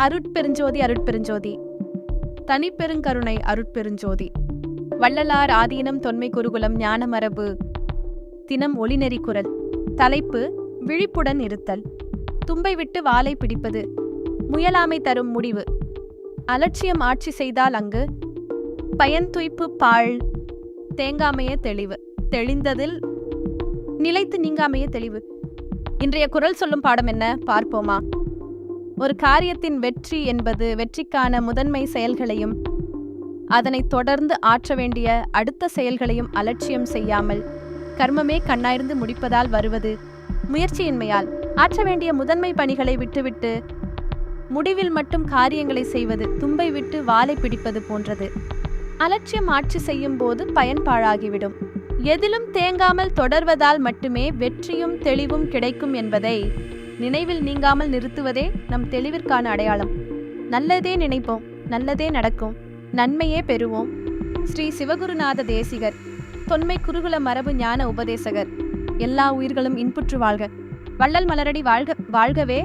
அருட்பெருஞ்சோதி அருட்பெருஞ்சோதி தனிப்பெருங்கருணை அருட்பெருஞ்சோதி வள்ளலார் ஆதீனம் தொன்மை குருகுலம் ஞானமரபு தினம் ஒளிநெறி குரல். தலைப்பு: விழிப்புடன் இருத்தல். தும்பை விட்டு வாலை பிடிப்பது முயலாமை தரும் முடிவு. அலட்சியம் ஆட்சி செய்தால் அங்கு பயன் துய்ப்பு பாழ் தேங்காமையே தெளிவு. தெளிந்ததில் நிலைத்து நீங்காமையே தெளிவு. இன்றைய குரல் சொல்லும் பாடம் என்ன பார்ப்போமா? ஒரு காரியத்தின் வெற்றி என்பது வெற்றிக்கான முதன்மை செயல்களையும் அதனைத் தொடர்ந்து ஆற்ற வேண்டிய அடுத்த செயல்களையும் அலட்சியம் செய்யாமல் கர்மமே கண்ணாய்ந்து முடிப்பதால் வருவது. முயற்சியின்மையால் ஆற்ற வேண்டிய முதன்மை பணிகளை விட்டுவிட்டு முடிவில் மட்டும் காரியங்களை செய்வது தும்பை விட்டு வாலை பிடிப்பது போன்றது. அலட்சியம் ஆட்சி செய்யும் போது பயன் பாழாகிவிடும். எதிலும் தேங்காமல் தொடர்வதால் மட்டுமே வெற்றியும் தெளிவும் கிடைக்கும் என்பதை நினைவில் நீங்காமல் நிறுத்துவதே நம் தெளிவிற்கான அடையாளம். நல்லதே நினைப்போம், நல்லதே நடக்கும், நன்மையே பெறுவோம். ஸ்ரீ சிவகுருநாத தேசிகர், தொன்மை குருகுல மரபு ஞான உபதேசகர். எல்லா உயிர்களும் இன்புற்று வாழ்க. வள்ளல் மலரடி வாழ்க வாழ்கவே.